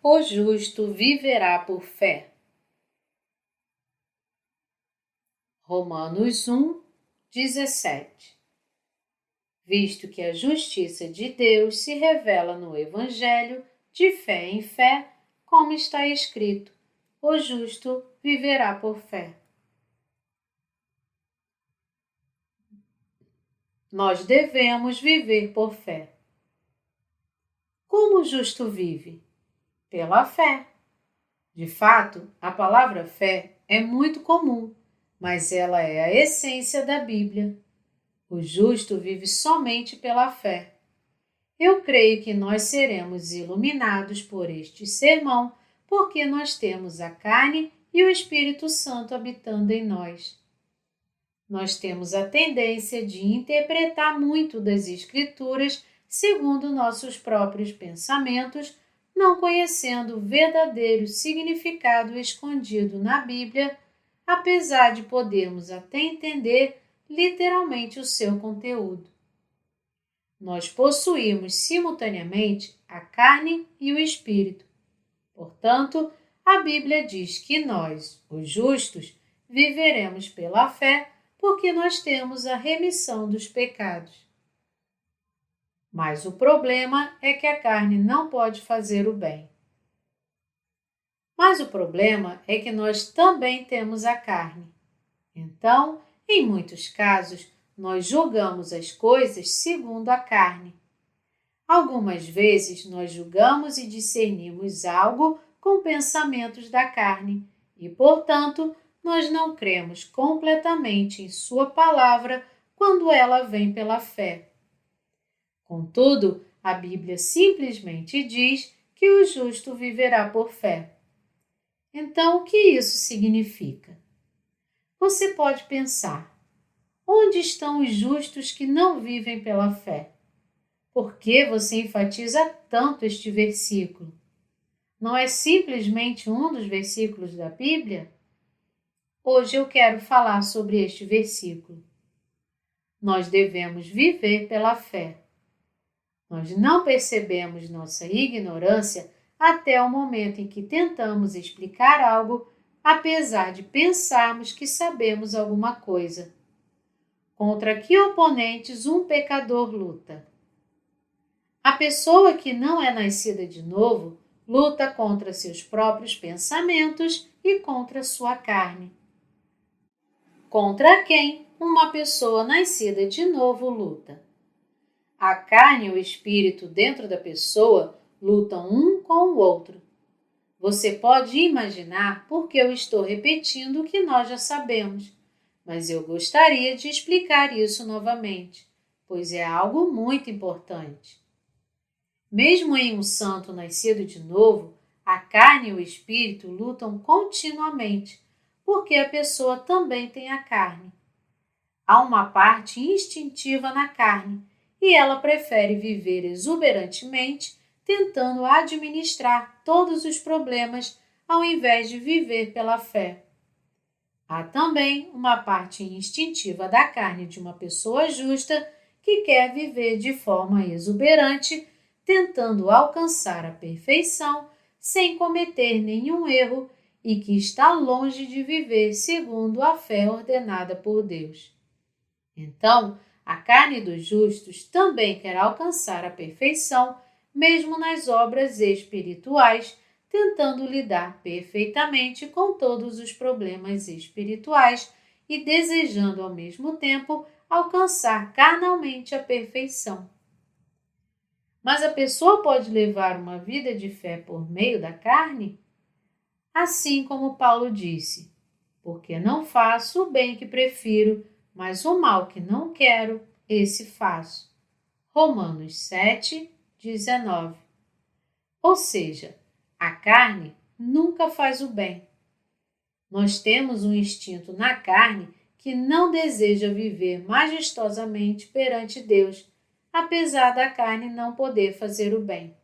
O justo viverá por fé. Romanos 1:17. Visto que a justiça de Deus se revela no Evangelho, de fé em fé, como está escrito: o justo viverá por fé. Nós devemos viver por fé. Como o justo vive? Pela fé. De fato, a palavra fé é muito comum, mas ela é a essência da Bíblia. O justo vive somente pela fé. Eu creio que nós seremos iluminados por este sermão, porque nós temos a carne e o Espírito Santo habitando em nós. Nós temos a tendência de interpretar muito das Escrituras segundo nossos próprios pensamentos, não conhecendo o verdadeiro significado escondido na Bíblia, apesar de podermos até entender literalmente o seu conteúdo. Nós possuímos simultaneamente a carne e o Espírito. Portanto, a Bíblia diz que nós, os justos, viveremos pela fé porque nós temos a remissão dos pecados. Mas o problema é que a carne não pode fazer o bem. Mas o problema é que nós também temos a carne. Então, em muitos casos, nós julgamos as coisas segundo a carne. Algumas vezes nós julgamos e discernimos algo com pensamentos da carne e, portanto, nós não cremos completamente em sua palavra quando ela vem pela fé. Contudo, a Bíblia simplesmente diz que o justo viverá por fé. Então, o que isso significa? Você pode pensar: onde estão os justos que não vivem pela fé? Por que você enfatiza tanto este versículo? Não é simplesmente um dos versículos da Bíblia? Hoje eu quero falar sobre este versículo. Nós devemos viver pela fé. Nós não percebemos nossa ignorância até o momento em que tentamos explicar algo, apesar de pensarmos que sabemos alguma coisa. Contra que oponentes um pecador luta? A pessoa que não é nascida de novo luta contra seus próprios pensamentos e contra sua carne. Contra quem uma pessoa nascida de novo luta? A carne e o espírito dentro da pessoa lutam um com o outro. Você pode imaginar por que eu estou repetindo o que nós já sabemos, mas eu gostaria de explicar isso novamente, pois é algo muito importante. Mesmo em um santo nascido de novo, a carne e o espírito lutam continuamente, porque a pessoa também tem a carne. Há uma parte instintiva na carne, e ela prefere viver exuberantemente, tentando administrar todos os problemas ao invés de viver pela fé. Há também uma parte instintiva da carne de uma pessoa justa que quer viver de forma exuberante, tentando alcançar a perfeição sem cometer nenhum erro e que está longe de viver segundo a fé ordenada por Deus. Então, a carne dos justos também quer alcançar a perfeição, mesmo nas obras espirituais, tentando lidar perfeitamente com todos os problemas espirituais e desejando ao mesmo tempo alcançar carnalmente a perfeição. Mas a pessoa pode levar uma vida de fé por meio da carne? Assim como Paulo disse: porque não faço o bem que prefiro, mas o mal que não quero, esse faço. Romanos 7:19. Ou seja, a carne nunca faz o bem. Nós temos um instinto na carne que não deseja viver majestosamente perante Deus, apesar da carne não poder fazer o bem.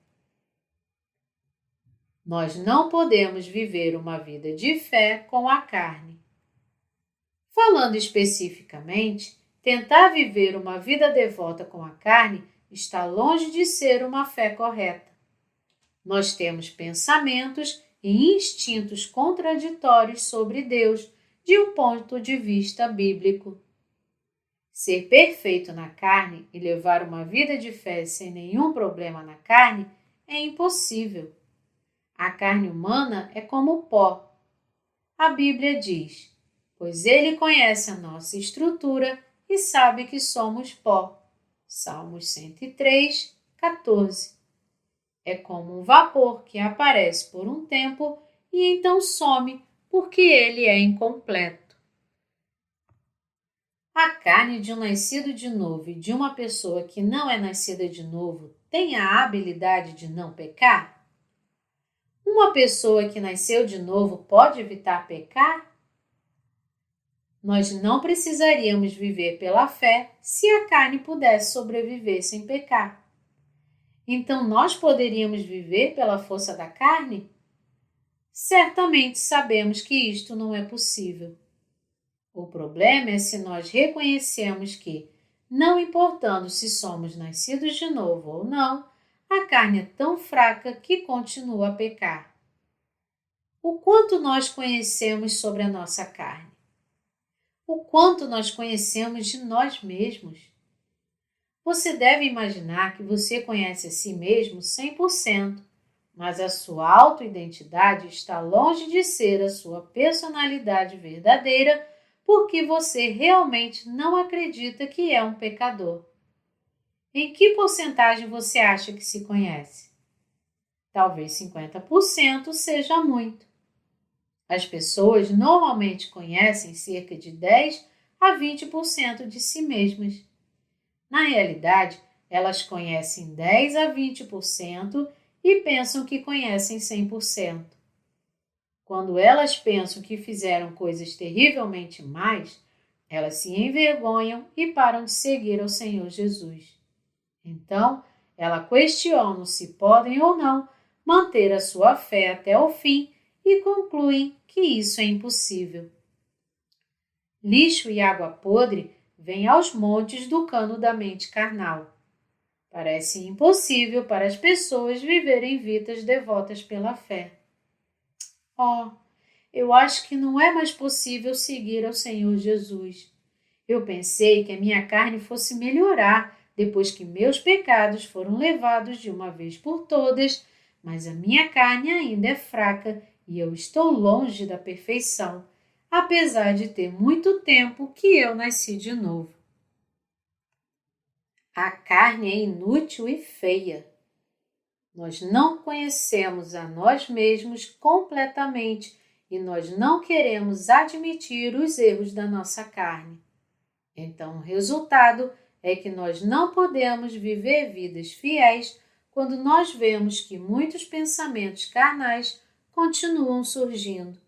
Nós não podemos viver uma vida de fé com a carne. Falando especificamente, tentar viver uma vida devota com a carne está longe de ser uma fé correta. Nós temos pensamentos e instintos contraditórios sobre Deus de um ponto de vista bíblico. Ser perfeito na carne e levar uma vida de fé sem nenhum problema na carne é impossível. A carne humana é como pó. A Bíblia diz: pois ele conhece a nossa estrutura e sabe que somos pó. Salmos 103, 14. É como um vapor que aparece por um tempo e então some porque ele é incompleto. A carne de um nascido de novo e de uma pessoa que não é nascida de novo tem a habilidade de não pecar? Uma pessoa que nasceu de novo pode evitar pecar? Nós não precisaríamos viver pela fé se a carne pudesse sobreviver sem pecar. Então nós poderíamos viver pela força da carne? Certamente sabemos que isto não é possível. O problema é se nós reconhecemos que, não importando se somos nascidos de novo ou não, a carne é tão fraca que continua a pecar. O quanto nós conhecemos sobre a nossa carne? O quanto nós conhecemos de nós mesmos? Você deve imaginar que você conhece a si mesmo 100%, mas a sua autoidentidade está longe de ser a sua personalidade verdadeira porque você realmente não acredita que é um pecador. Em que porcentagem você acha que se conhece? Talvez 50% seja muito. As pessoas normalmente conhecem cerca de 10 a 20% de si mesmas. Na realidade, elas conhecem 10 a 20% e pensam que conhecem 100%. Quando elas pensam que fizeram coisas terrivelmente mais, elas se envergonham e param de seguir ao Senhor Jesus. Então, elas questionam se podem ou não manter a sua fé até o fim e concluem que isso é impossível. Lixo e água podre vêm aos montes do cano da mente carnal. Parece impossível para as pessoas viverem vidas devotas pela fé. Oh, eu acho que não é mais possível seguir ao Senhor Jesus. Eu pensei que a minha carne fosse melhorar depois que meus pecados foram levados de uma vez por todas, mas a minha carne ainda é fraca e eu estou longe da perfeição, apesar de ter muito tempo que eu nasci de novo. A carne é inútil e feia. Nós não conhecemos a nós mesmos completamente e nós não queremos admitir os erros da nossa carne. Então, o resultado é que nós não podemos viver vidas fiéis quando nós vemos que muitos pensamentos carnais continuam surgindo.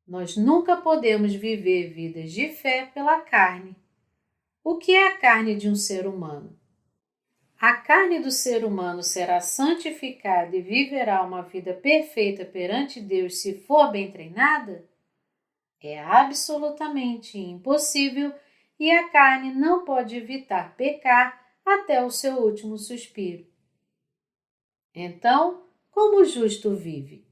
Nós nunca podemos viver vidas de fé pela carne. O que é a carne de um ser humano? A carne do ser humano será santificada e viverá uma vida perfeita perante Deus se for bem treinada? É absolutamente impossível e a carne não pode evitar pecar até o seu último suspiro. Então, como o justo vive?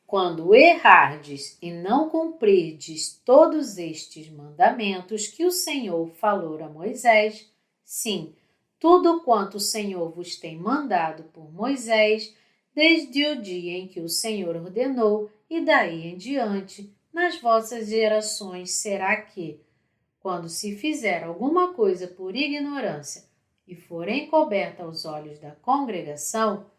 Quando errardes e não cumprirdes todos estes mandamentos que o Senhor falou a Moisés, sim, tudo quanto o Senhor vos tem mandado por Moisés, desde o dia em que o Senhor ordenou, e daí em diante, nas vossas gerações será que, quando se fizer alguma coisa por ignorância e for encoberta aos olhos da congregação,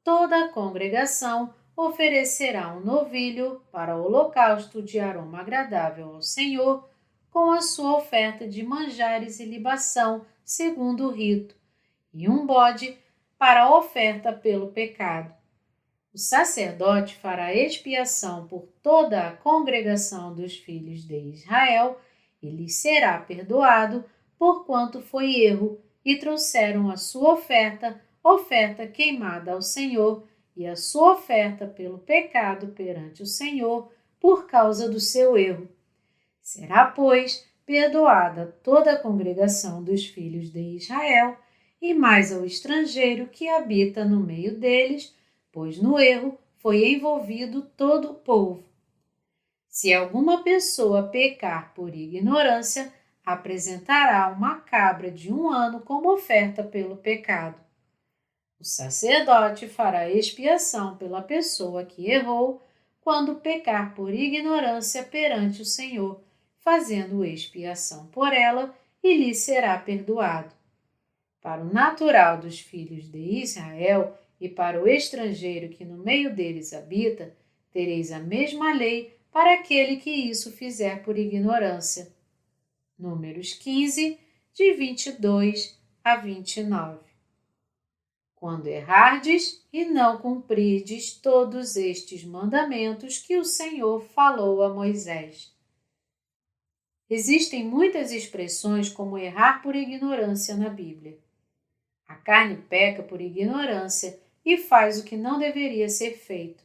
toda a congregação oferecerá um novilho para holocausto de aroma agradável ao Senhor, com a sua oferta de manjares e libação, segundo o rito, e um bode para a oferta pelo pecado. O sacerdote fará expiação por toda a congregação dos filhos de Israel e lhes será perdoado, porquanto foi erro, e trouxeram a sua oferta queimada ao Senhor, e a sua oferta pelo pecado perante o Senhor, por causa do seu erro. Será, pois, perdoada toda a congregação dos filhos de Israel, e mais ao estrangeiro que habita no meio deles, pois no erro foi envolvido todo o povo. Se alguma pessoa pecar por ignorância, apresentará uma cabra de 1 ano como oferta pelo pecado. O sacerdote fará expiação pela pessoa que errou quando pecar por ignorância perante o Senhor, fazendo expiação por ela, e lhe será perdoado. Para o natural dos filhos de Israel e para o estrangeiro que no meio deles habita, tereis a mesma lei para aquele que isso fizer por ignorância. Números 15, de 22 a 29. Quando errardes e não cumprirdes todos estes mandamentos que o Senhor falou a Moisés. Existem muitas expressões como errar por ignorância na Bíblia. A carne peca por ignorância e faz o que não deveria ser feito.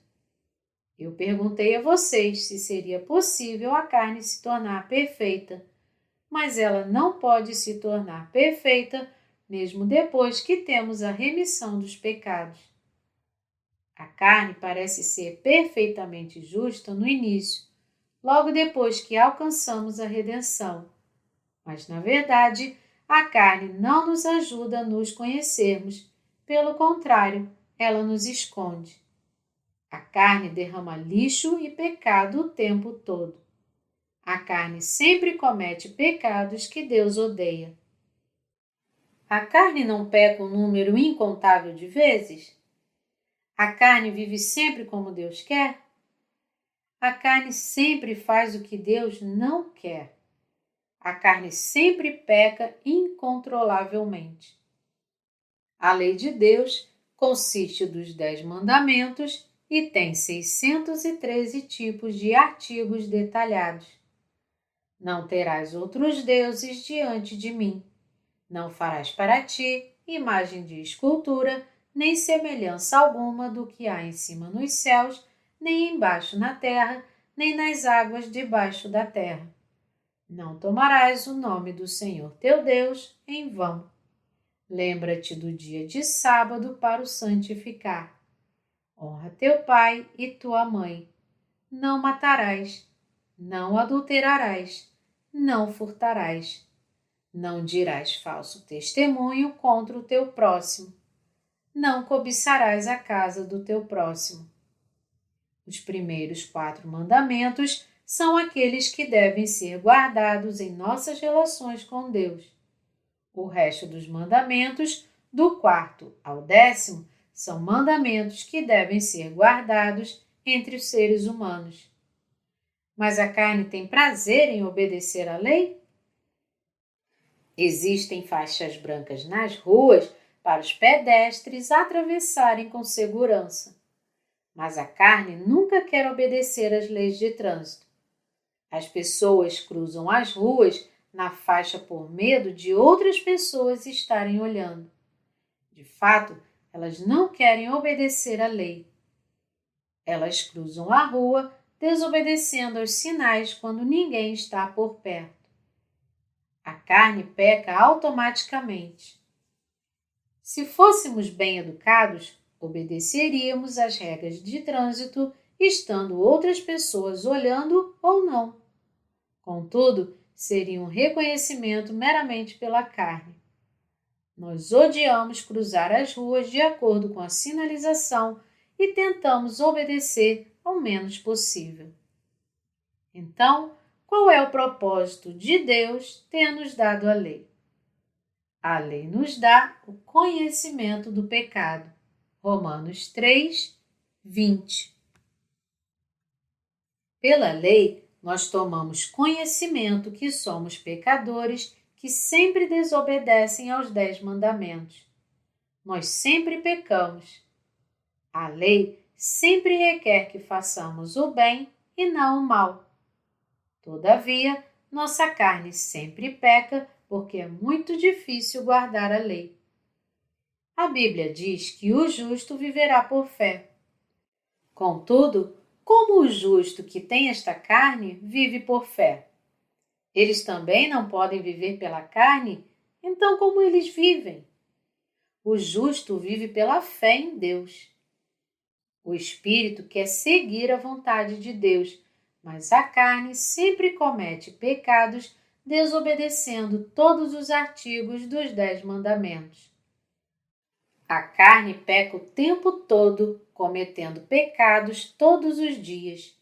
Eu perguntei a vocês se seria possível a carne se tornar perfeita, mas ela não pode se tornar perfeita mesmo depois que temos a remissão dos pecados. A carne parece ser perfeitamente justa no início, logo depois que alcançamos a redenção, mas na verdade a carne não nos ajuda a nos conhecermos, pelo contrário, ela nos esconde. A carne derrama lixo e pecado o tempo todo. A carne sempre comete pecados que Deus odeia. A carne não peca um número incontável de vezes? A carne vive sempre como Deus quer? A carne sempre faz o que Deus não quer. A carne sempre peca incontrolavelmente. A lei de Deus consiste dos 10 mandamentos e tem 613 tipos de artigos detalhados. Não terás outros deuses diante de mim. Não farás para ti imagem de escultura, nem semelhança alguma do que há em cima nos céus, nem embaixo na terra, nem nas águas debaixo da terra. Não tomarás o nome do Senhor teu Deus em vão. Lembra-te do dia de sábado para o santificar. Honra teu pai e tua mãe. Não matarás. Não adulterarás. Não furtarás. Não dirás falso testemunho contra o teu próximo. Não cobiçarás a casa do teu próximo. Os primeiros 4 mandamentos são aqueles que devem ser guardados em nossas relações com Deus. O resto dos mandamentos, do 4º ao 10º, são mandamentos que devem ser guardados entre os seres humanos. Mas a carne tem prazer em obedecer à lei? Existem faixas brancas nas ruas para os pedestres atravessarem com segurança. Mas a carne nunca quer obedecer às leis de trânsito. As pessoas cruzam as ruas na faixa por medo de outras pessoas estarem olhando. De fato, elas não querem obedecer à lei. Elas cruzam a rua desobedecendo aos sinais quando ninguém está por perto. A carne peca automaticamente. Se fôssemos bem educados, obedeceríamos às regras de trânsito, estando outras pessoas olhando ou não. Contudo, seria um reconhecimento meramente pela carne. Nós odiamos cruzar as ruas de acordo com a sinalização e tentamos obedecer ao menos possível. Então, qual é o propósito de Deus ter nos dado a lei? A lei nos dá o conhecimento do pecado. Romanos 3, 20. Pela lei, nós tomamos conhecimento que somos pecadores que sempre desobedecem aos 10 mandamentos. Nós sempre pecamos. A lei sempre requer que façamos o bem e não o mal. Todavia, nossa carne sempre peca porque é muito difícil guardar a lei. A Bíblia diz que o justo viverá por fé. Contudo, como o justo que tem esta carne vive por fé? Eles também não podem viver pela carne? Então como eles vivem? O justo vive pela fé em Deus. O espírito quer seguir a vontade de Deus, mas a carne sempre comete pecados, desobedecendo todos os artigos dos 10 mandamentos. A carne peca o tempo todo, cometendo pecados todos os dias.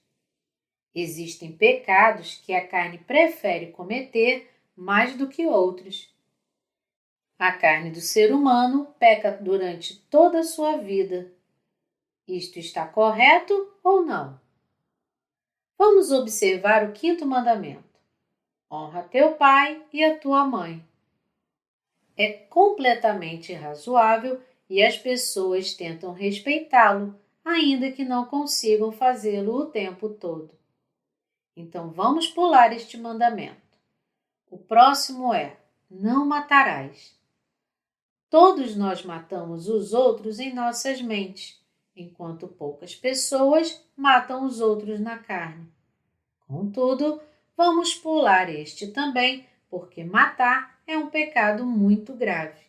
Existem pecados que a carne prefere cometer mais do que outros. A carne do ser humano peca durante toda a sua vida. Isto está correto ou não? Vamos observar o 5º mandamento. Honra teu pai e a tua mãe. É completamente razoável e as pessoas tentam respeitá-lo, ainda que não consigam fazê-lo o tempo todo. Então vamos pular este mandamento. O próximo é: não matarás. Todos nós matamos os outros em nossas mentes, enquanto poucas pessoas matam os outros na carne. Contudo, vamos pular este também, porque matar é um pecado muito grave.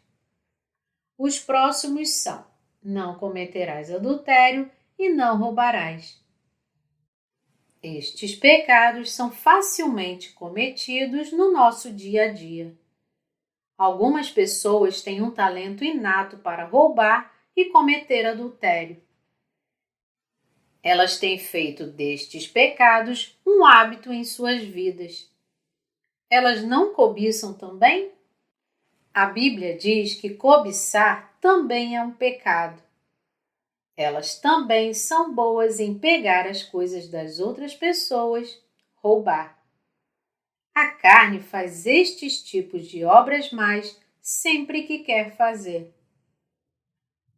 Os próximos são: não cometerás adultério e não roubarás. Estes pecados são facilmente cometidos no nosso dia a dia. Algumas pessoas têm um talento inato para roubar e cometer adultério. Elas têm feito destes pecados um hábito em suas vidas. Elas não cobiçam também? A Bíblia diz que cobiçar também é um pecado. Elas também são boas em pegar as coisas das outras pessoas, roubar. A carne faz estes tipos de obras más sempre que quer fazer.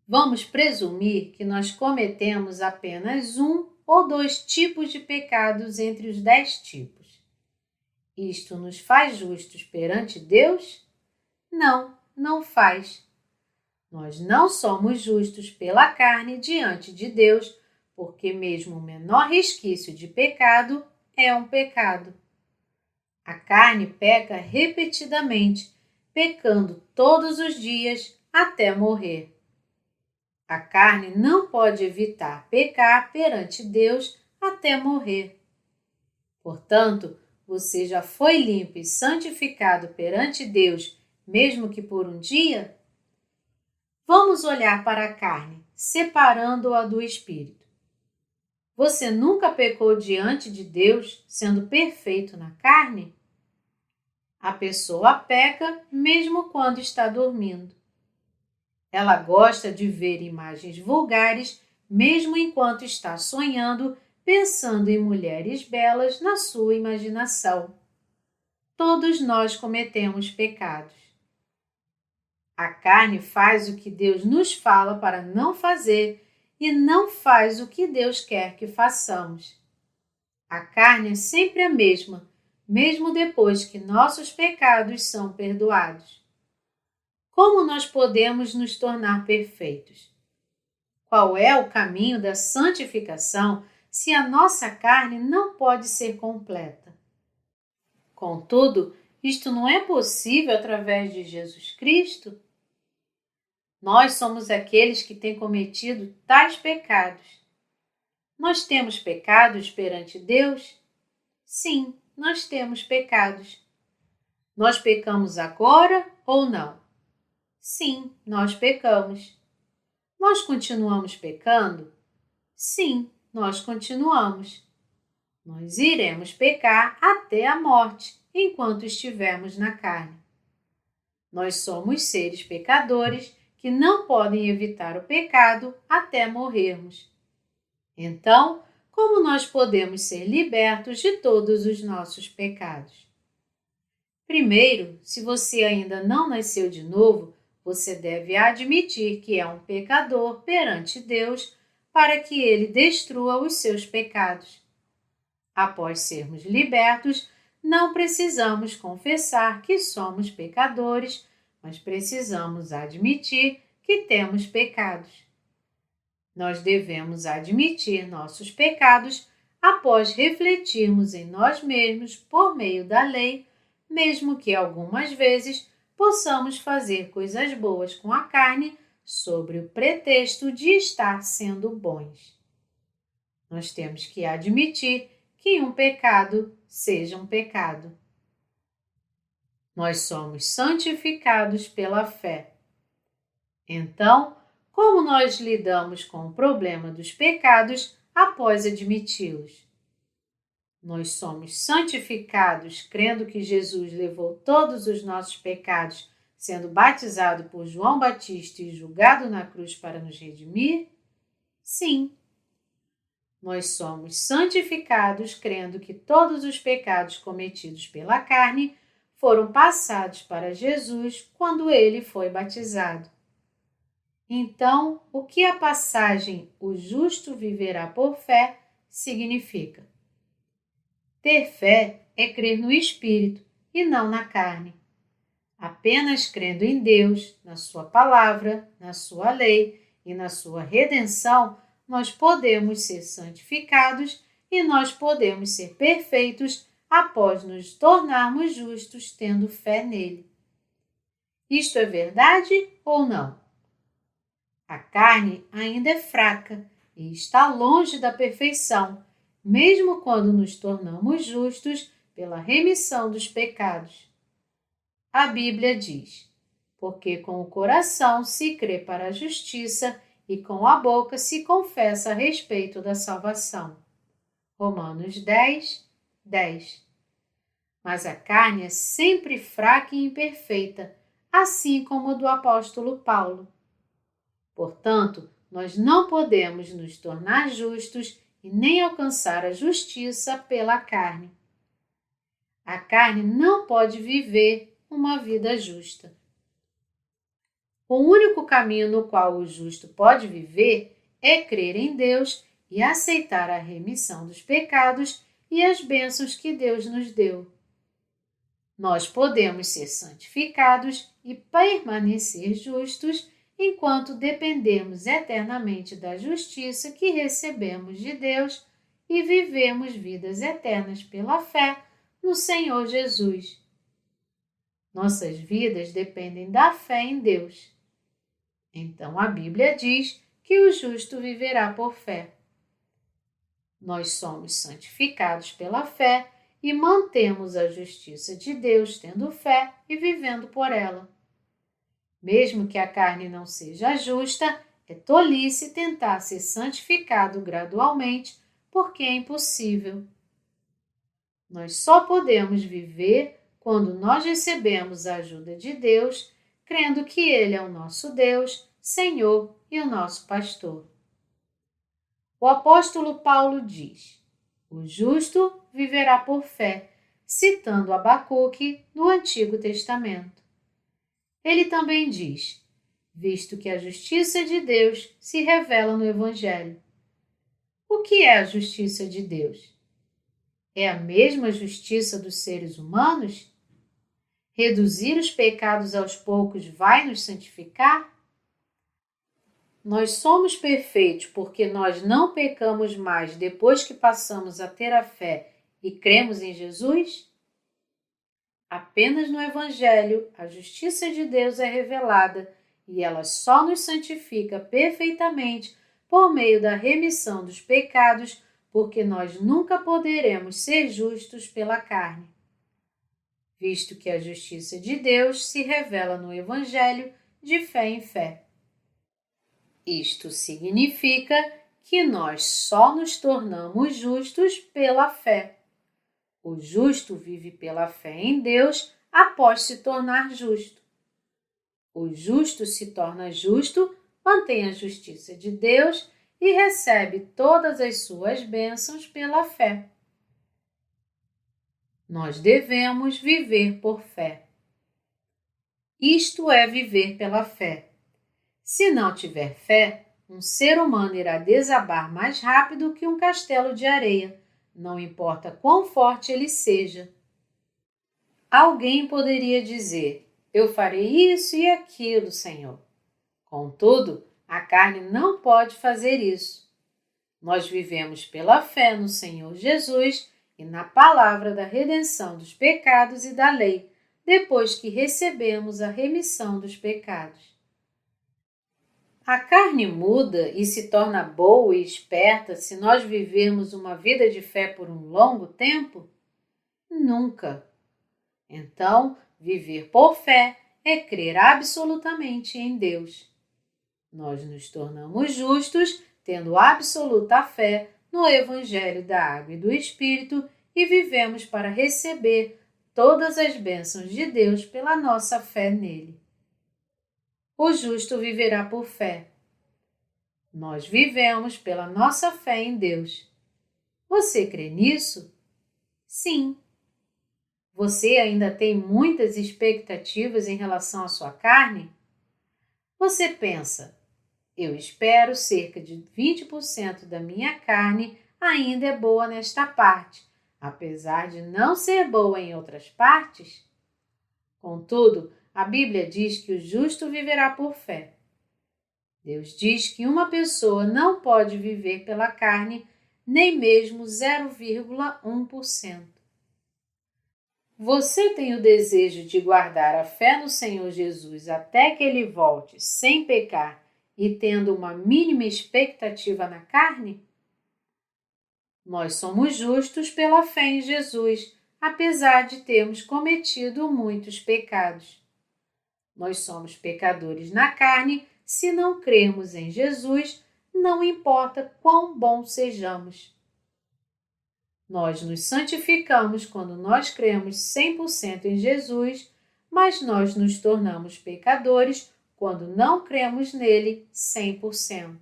Vamos presumir que nós cometemos apenas 1 ou 2 tipos de pecados entre os 10 tipos. Isto nos faz justos perante Deus? Não, não faz. Nós não somos justos pela carne diante de Deus, porque mesmo o menor resquício de pecado é um pecado. A carne peca repetidamente, pecando todos os dias até morrer. A carne não pode evitar pecar perante Deus até morrer. Portanto, você já foi limpo e santificado perante Deus, mesmo que por um dia? Vamos olhar para a carne, separando-a do espírito. Você nunca pecou diante de Deus, sendo perfeito na carne? A pessoa peca mesmo quando está dormindo. Ela gosta de ver imagens vulgares, mesmo enquanto está sonhando, pensando em mulheres belas na sua imaginação. Todos nós cometemos pecados. A carne faz o que Deus nos fala para não fazer e não faz o que Deus quer que façamos. A carne é sempre a mesma, mesmo depois que nossos pecados são perdoados. Como nós podemos nos tornar perfeitos? Qual é o caminho da santificação se a nossa carne não pode ser completa? Contudo, isto não é possível através de Jesus Cristo? Nós somos aqueles que têm cometido tais pecados. Nós temos pecados perante Deus? Sim, nós temos pecados. Nós pecamos agora ou não? Sim, nós pecamos. Nós continuamos pecando? Sim, nós continuamos. Nós iremos pecar até a morte, enquanto estivermos na carne. Nós somos seres pecadores que não podem evitar o pecado até morrermos. Então, como nós podemos ser libertos de todos os nossos pecados? Primeiro, se você ainda não nasceu de novo, você deve admitir que é um pecador perante Deus para que Ele destrua os seus pecados. Após sermos libertos, não precisamos confessar que somos pecadores, mas precisamos admitir que temos pecados. Nós devemos admitir nossos pecados após refletirmos em nós mesmos por meio da lei, mesmo que algumas vezes possamos fazer coisas boas com a carne sobre o pretexto de estar sendo bons. Nós temos que admitir que um pecado seja um pecado. Nós somos santificados pela fé. Então, como nós lidamos com o problema dos pecados após admiti-los? Nós somos santificados crendo que Jesus levou todos os nossos pecados, sendo batizado por João Batista e julgado na cruz para nos redimir? Sim. Nós somos santificados crendo que todos os pecados cometidos pela carne foram passados para Jesus quando ele foi batizado. Então, o que a passagem "o justo viverá por fé" significa? Ter fé é crer no Espírito e não na carne. Apenas crendo em Deus, na sua palavra, na sua lei e na sua redenção, nós podemos ser santificados e nós podemos ser perfeitos após nos tornarmos justos tendo fé nele. Isto é verdade ou não? A carne ainda é fraca e está longe da perfeição, mesmo quando nos tornamos justos pela remissão dos pecados. A Bíblia diz: porque com o coração se crê para a justiça e com a boca se confessa a respeito da salvação. Romanos 10, 10. Mas a carne é sempre fraca e imperfeita, assim como a do apóstolo Paulo. Portanto, nós não podemos nos tornar justos e nem alcançar a justiça pela carne. A carne não pode viver uma vida justa. O único caminho no qual o justo pode viver é crer em Deus e aceitar a remissão dos pecados e as bênçãos que Deus nos deu. Nós podemos ser santificados e permanecer justos enquanto dependemos eternamente da justiça que recebemos de Deus e vivemos vidas eternas pela fé no Senhor Jesus. Nossas vidas dependem da fé em Deus. Então a Bíblia diz que o justo viverá por fé. Nós somos santificados pela fé e mantemos a justiça de Deus tendo fé e vivendo por ela. Mesmo que a carne não seja justa, é tolice tentar ser santificado gradualmente, porque é impossível. Nós só podemos viver quando nós recebemos a ajuda de Deus, crendo que Ele é o nosso Deus, Senhor e o nosso pastor. O apóstolo Paulo diz: o justo viverá por fé, citando Abacuque no Antigo Testamento. Ele também diz: visto que a justiça de Deus se revela no Evangelho. O que é a justiça de Deus? É a mesma justiça dos seres humanos? Reduzir os pecados aos poucos vai nos santificar? Nós somos perfeitos porque nós não pecamos mais depois que passamos a ter a fé e cremos em Jesus? Apenas no Evangelho a justiça de Deus é revelada e ela só nos santifica perfeitamente por meio da remissão dos pecados, porque nós nunca poderemos ser justos pela carne. Visto que a justiça de Deus se revela no Evangelho de fé em fé. Isto significa que nós só nos tornamos justos pela fé. O justo vive pela fé em Deus após se tornar justo. O justo se torna justo, mantém a justiça de Deus e recebe todas as suas bênçãos pela fé. Nós devemos viver por fé. Isto é viver pela fé. Se não tiver fé, um ser humano irá desabar mais rápido que um castelo de areia, não importa quão forte ele seja. Alguém poderia dizer: eu farei isso e aquilo, Senhor. Contudo, a carne não pode fazer isso. Nós vivemos pela fé no Senhor Jesus e na palavra da redenção dos pecados e da lei, depois que recebemos a remissão dos pecados. A carne muda e se torna boa e esperta se nós vivermos uma vida de fé por um longo tempo? Nunca. Então, viver por fé é crer absolutamente em Deus. Nós nos tornamos justos tendo absoluta fé no Evangelho da Água e do Espírito e vivemos para receber todas as bênçãos de Deus pela nossa fé nele. O justo viverá por fé. Nós vivemos pela nossa fé em Deus. Você crê nisso? Sim. Você ainda tem muitas expectativas em relação à sua carne? Você pensa, eu espero cerca de 20% da minha carne ainda é boa nesta parte, apesar de não ser boa em outras partes? Contudo, a Bíblia diz que o justo viverá por fé. Deus diz que uma pessoa não pode viver pela carne nem mesmo 0,1%. Você tem o desejo de guardar a fé no Senhor Jesus até que Ele volte sem pecar e tendo uma mínima expectativa na carne? Nós somos justos pela fé em Jesus, apesar de termos cometido muitos pecados. Nós somos pecadores na carne se não crermos em Jesus, não importa quão bons sejamos. Nós nos santificamos quando nós cremos 100% em Jesus, mas nós nos tornamos pecadores quando não cremos nele 100%.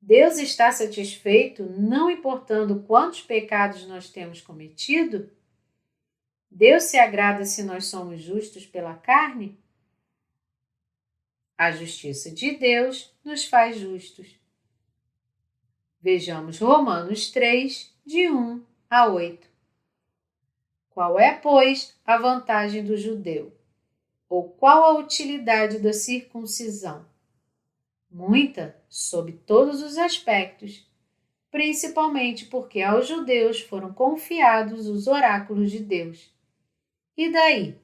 Deus está satisfeito não importando quantos pecados nós temos cometido? Deus se agrada se nós somos justos pela carne? A justiça de Deus nos faz justos. Vejamos Romanos 3, de 1 a 8. Qual é, pois, a vantagem do judeu? Ou qual a utilidade da circuncisão? Muita, sob todos os aspectos, principalmente porque aos judeus foram confiados os oráculos de Deus. E daí?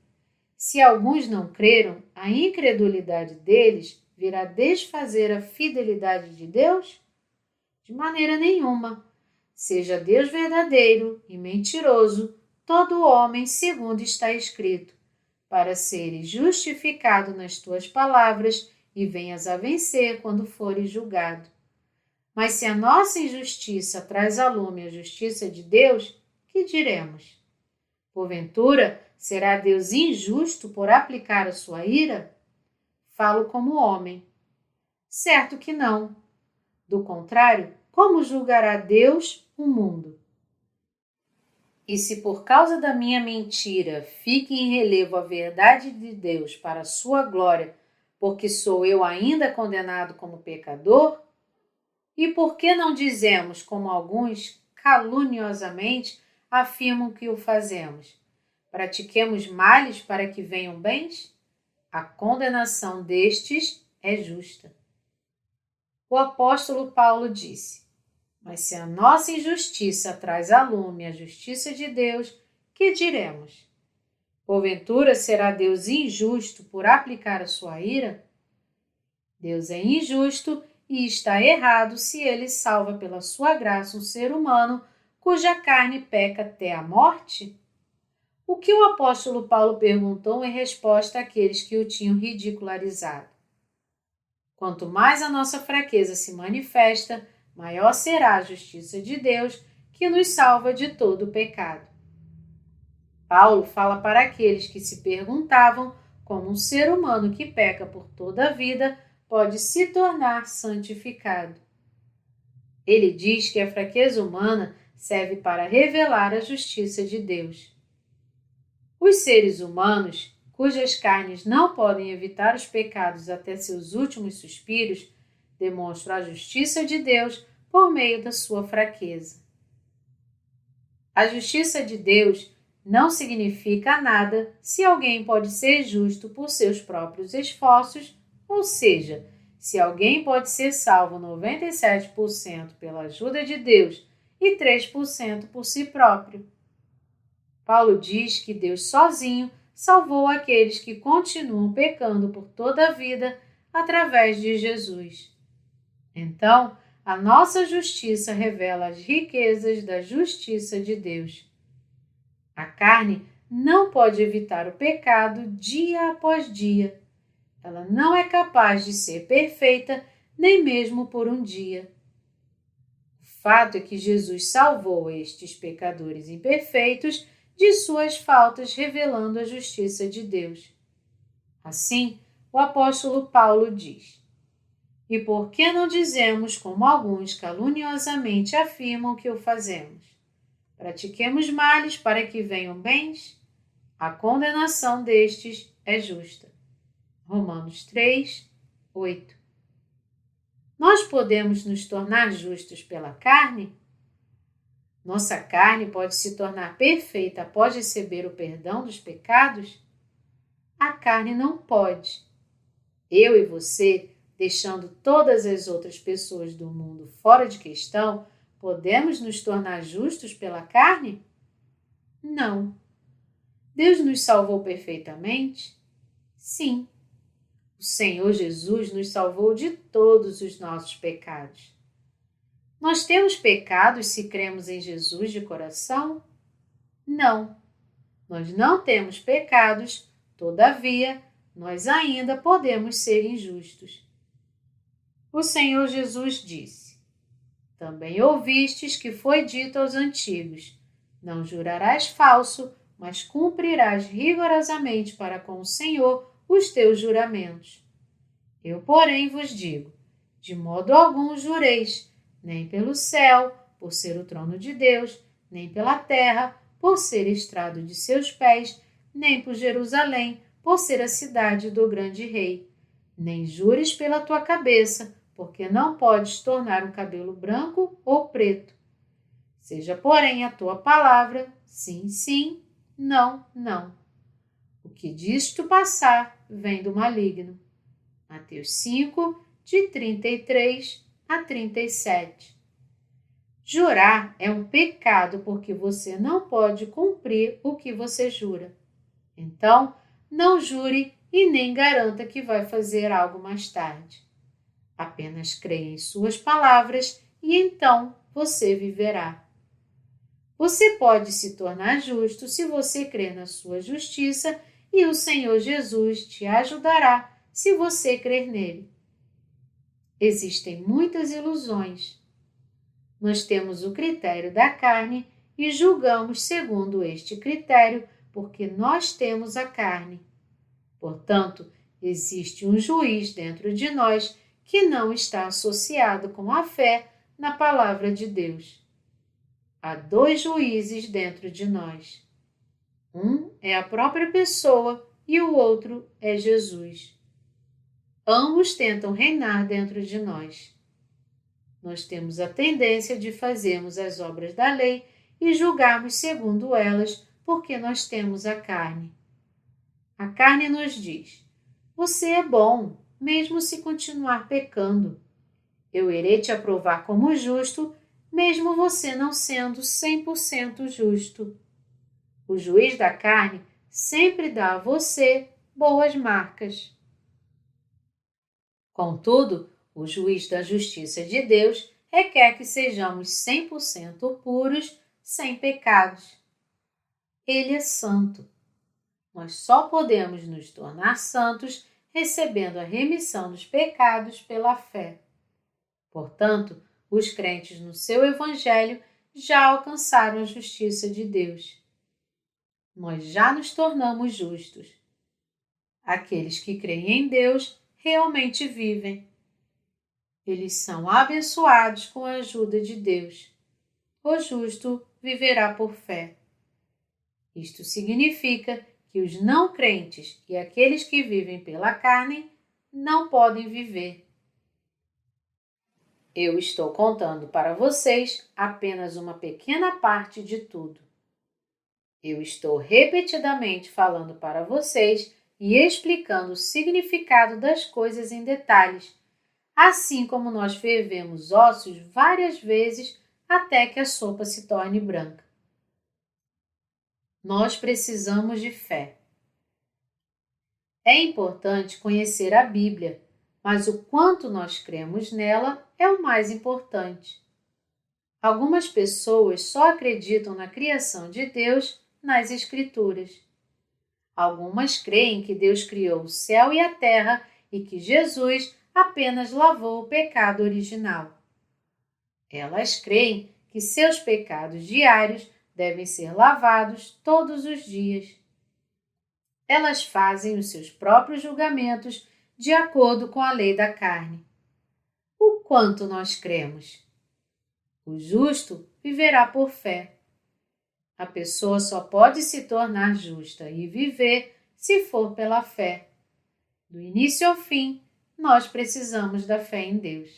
Se alguns não creram, a incredulidade deles virá desfazer a fidelidade de Deus? De maneira nenhuma. Seja Deus verdadeiro e mentiroso, todo homem, segundo está escrito, para seres justificado nas tuas palavras e venhas a vencer quando fores julgado. Mas se a nossa injustiça traz à lume a justiça de Deus, que diremos? Porventura, será Deus injusto por aplicar a sua ira? Falo como homem. Certo que não. Do contrário, como julgará Deus o mundo? E se por causa da minha mentira fique em relevo a verdade de Deus para a sua glória, porque sou eu ainda condenado como pecador? E por que não dizemos, como alguns caluniosamente afirmam que o fazemos? Pratiquemos males para que venham bens? A condenação destes é justa. O apóstolo Paulo disse: mas se a nossa injustiça traz à lume a justiça de Deus, que diremos? Porventura será Deus injusto por aplicar a sua ira? Deus é injusto e está errado se ele salva pela sua graça um ser humano cuja carne peca até a morte? O que o apóstolo Paulo perguntou em resposta àqueles que o tinham ridicularizado? Quanto mais a nossa fraqueza se manifesta, maior será a justiça de Deus que nos salva de todo o pecado. Paulo fala para aqueles que se perguntavam como um ser humano que peca por toda a vida pode se tornar santificado. Ele diz que a fraqueza humana serve para revelar a justiça de Deus. Os seres humanos, cujas carnes não podem evitar os pecados até seus últimos suspiros, demonstram a justiça de Deus por meio da sua fraqueza. A justiça de Deus não significa nada se alguém pode ser justo por seus próprios esforços, ou seja, se alguém pode ser salvo 97% pela ajuda de Deus e 3% por si próprio. Paulo diz que Deus sozinho salvou aqueles que continuam pecando por toda a vida, através de Jesus. Então, a nossa justiça revela as riquezas da justiça de Deus. A carne não pode evitar o pecado dia após dia. Ela não é capaz de ser perfeita nem mesmo por um dia. O fato é que Jesus salvou estes pecadores imperfeitos de suas faltas, revelando a justiça de Deus. Assim, o apóstolo Paulo diz: E por que não dizemos, como alguns caluniosamente afirmam que o fazemos? Pratiquemos males para que venham bens? A condenação destes é justa. Romanos 3, 8. Nós podemos nos tornar justos pela carne? Nossa carne pode se tornar perfeita após receber o perdão dos pecados? A carne não pode. Eu e você, deixando todas as outras pessoas do mundo fora de questão, podemos nos tornar justos pela carne? Não. Deus nos salvou perfeitamente? Sim. O Senhor Jesus nos salvou de todos os nossos pecados. Nós temos pecados se cremos em Jesus de coração? Não. Nós não temos pecados, todavia, nós ainda podemos ser injustos. O Senhor Jesus disse: Também ouvistes que foi dito aos antigos: Não jurarás falso, mas cumprirás rigorosamente para com o Senhor os teus juramentos. Eu, porém, vos digo: de modo algum jureis, nem pelo céu, por ser o trono de Deus, nem pela terra, por ser estrado de seus pés, nem por Jerusalém, por ser a cidade do grande rei. Nem jures pela tua cabeça, porque não podes tornar um cabelo branco ou preto. Seja, porém, a tua palavra, sim, sim, não, não. O que disto passar vem do maligno. Mateus 5, de 33 a 37. Jurar é um pecado porque você não pode cumprir o que você jura. Então, não jure e nem garanta que vai fazer algo mais tarde. Apenas creia em suas palavras e então você viverá. Você pode se tornar justo se você crer na sua justiça e o Senhor Jesus te ajudará se você crer nele. Existem muitas ilusões. Nós temos o critério da carne e julgamos segundo este critério porque nós temos a carne. Portanto, existe um juiz dentro de nós que não está associado com a fé na palavra de Deus. Há dois juízes dentro de nós. Um é a própria pessoa e o outro é Jesus. Ambos tentam reinar dentro de nós. Nós temos a tendência de fazermos as obras da lei e julgarmos segundo elas, porque nós temos a carne. A carne nos diz: você é bom, mesmo se continuar pecando. Eu irei te aprovar como justo, mesmo você não sendo 100% justo. O juiz da carne sempre dá a você boas marcas. Contudo, o juiz da justiça de Deus requer que sejamos 100% puros, sem pecados. Ele é santo. Nós só podemos nos tornar santos recebendo a remissão dos pecados pela fé. Portanto, os crentes no seu Evangelho já alcançaram a justiça de Deus. Nós já nos tornamos justos. Aqueles que creem em Deus realmente vivem. Eles são abençoados com a ajuda de Deus. O justo viverá por fé. Isto significa que os não crentes e aqueles que vivem pela carne não podem viver. Eu estou contando para vocês apenas uma pequena parte de tudo. Eu estou repetidamente falando para vocês e explicando o significado das coisas em detalhes, assim como nós fervemos ossos várias vezes até que a sopa se torne branca. Nós precisamos de fé. É importante conhecer a Bíblia, mas o quanto nós cremos nela é o mais importante. Algumas pessoas só acreditam na criação de Deus nas Escrituras. Algumas creem que Deus criou o céu e a terra e que Jesus apenas lavou o pecado original. Elas creem que seus pecados diários devem ser lavados todos os dias. Elas fazem os seus próprios julgamentos de acordo com a lei da carne. O quanto nós cremos? O justo viverá por fé. A pessoa só pode se tornar justa e viver se for pela fé. Do início ao fim, nós precisamos da fé em Deus.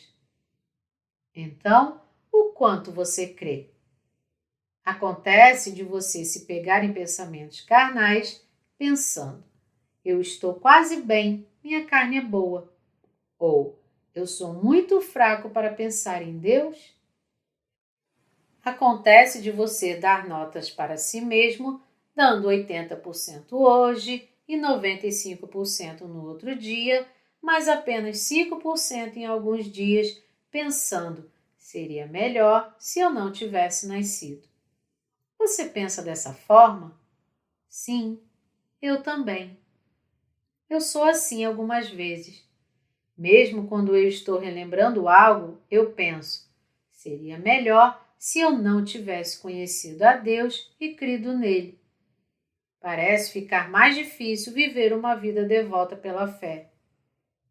Então, o quanto você crê? Acontece de você se pegar em pensamentos carnais, pensando: eu estou quase bem, minha carne é boa. Ou, eu sou muito fraco para pensar em Deus. Acontece de você dar notas para si mesmo, dando 80% hoje e 95% no outro dia, mas apenas 5% em alguns dias, pensando: seria melhor se eu não tivesse nascido. Você pensa dessa forma? Sim, eu também. Eu sou assim algumas vezes. Mesmo quando eu estou relembrando algo, eu penso: seria melhor se eu não tivesse conhecido a Deus e crido nele. Parece ficar mais difícil viver uma vida devota pela fé.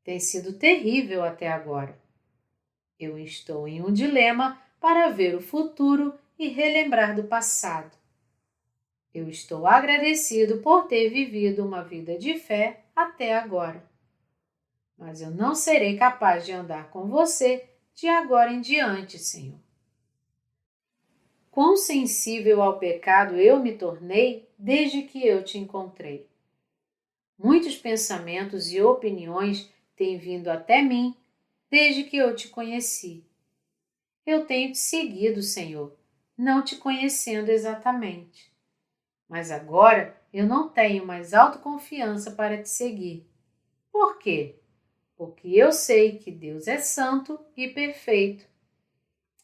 Tem sido terrível até agora. Eu estou em um dilema para ver o futuro e relembrar do passado. Eu estou agradecido por ter vivido uma vida de fé até agora. Mas eu não serei capaz de andar com você de agora em diante, Senhor. Quão sensível ao pecado eu me tornei desde que eu te encontrei. Muitos pensamentos e opiniões têm vindo até mim desde que eu te conheci. Eu tenho te seguido, Senhor, não te conhecendo exatamente. Mas agora eu não tenho mais autoconfiança para te seguir. Por quê? Porque eu sei que Deus é santo e perfeito.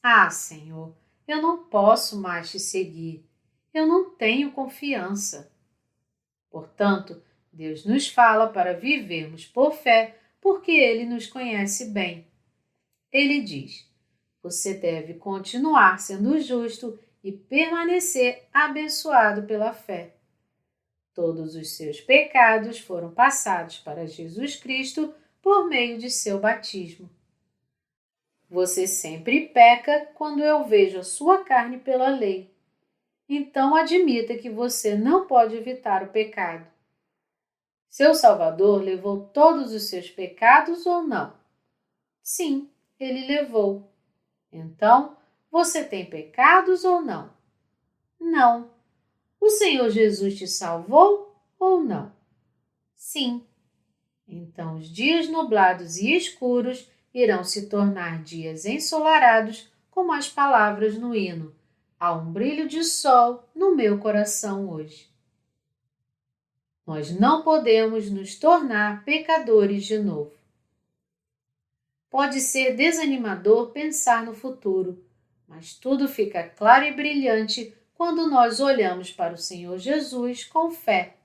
Ah, Senhor, eu não posso mais te seguir. Eu não tenho confiança. Portanto, Deus nos fala para vivermos por fé, porque Ele nos conhece bem. Ele diz: você deve continuar sendo justo e permanecer abençoado pela fé. Todos os seus pecados foram passados para Jesus Cristo por meio de seu batismo. Você sempre peca quando eu vejo a sua carne pela lei. Então admita que você não pode evitar o pecado. Seu Salvador levou todos os seus pecados ou não? Sim, ele levou. Então, você tem pecados ou não? Não. O Senhor Jesus te salvou ou não? Sim. Então, os dias nublados e escuros irão se tornar dias ensolarados, como as palavras no hino: há um brilho de sol no meu coração hoje. Nós não podemos nos tornar pecadores de novo. Pode ser desanimador pensar no futuro, mas tudo fica claro e brilhante quando nós olhamos para o Senhor Jesus com fé.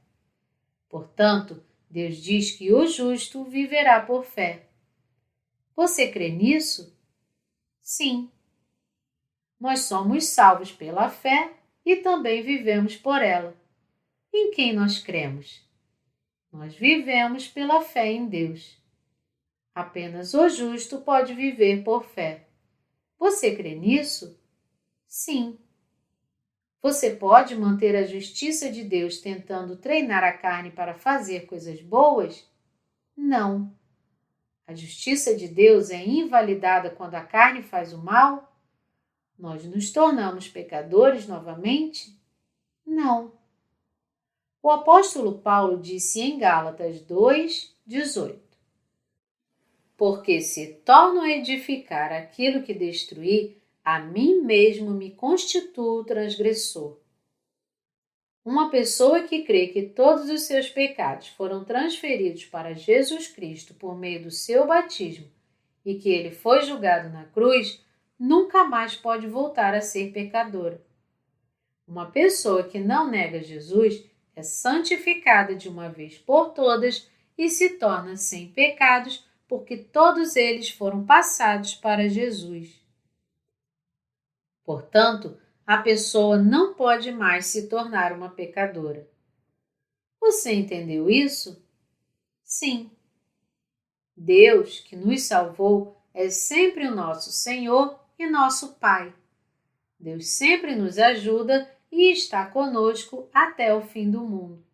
Portanto, Deus diz que o justo viverá por fé. Você crê nisso? Sim. Nós somos salvos pela fé e também vivemos por ela. Em quem nós cremos? Nós vivemos pela fé em Deus. Apenas o justo pode viver por fé. Você crê nisso? Sim. Você pode manter a justiça de Deus tentando treinar a carne para fazer coisas boas? Não. A justiça de Deus é invalidada quando a carne faz o mal? Nós nos tornamos pecadores novamente? Não. O apóstolo Paulo disse em Gálatas 2:18: porque se torno a edificar aquilo que destruí, a mim mesmo me constituo transgressor. Uma pessoa que crê que todos os seus pecados foram transferidos para Jesus Cristo por meio do seu batismo e que ele foi julgado na cruz, nunca mais pode voltar a ser pecadora. Uma pessoa que não nega Jesus é santificada de uma vez por todas e se torna sem pecados, porque todos eles foram passados para Jesus. Portanto, a pessoa não pode mais se tornar uma pecadora. Você entendeu isso? Sim. Deus, que nos salvou, é sempre o nosso Senhor e nosso Pai. Deus sempre nos ajuda e está conosco até o fim do mundo.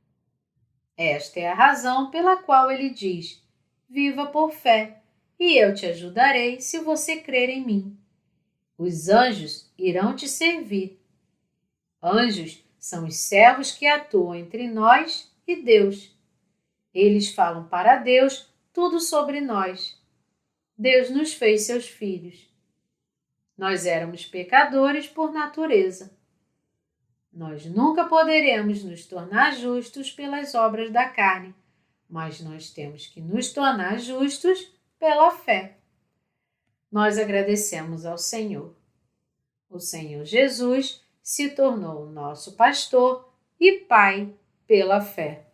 Esta é a razão pela qual ele diz: viva por fé, e eu te ajudarei se você crer em mim. Os anjos irão te servir. Anjos são os servos que atuam entre nós e Deus. Eles falam para Deus tudo sobre nós. Deus nos fez seus filhos. Nós éramos pecadores por natureza. Nós nunca poderemos nos tornar justos pelas obras da carne, mas nós temos que nos tornar justos pela fé. Nós agradecemos ao Senhor. O Senhor Jesus se tornou nosso pastor e Pai pela fé.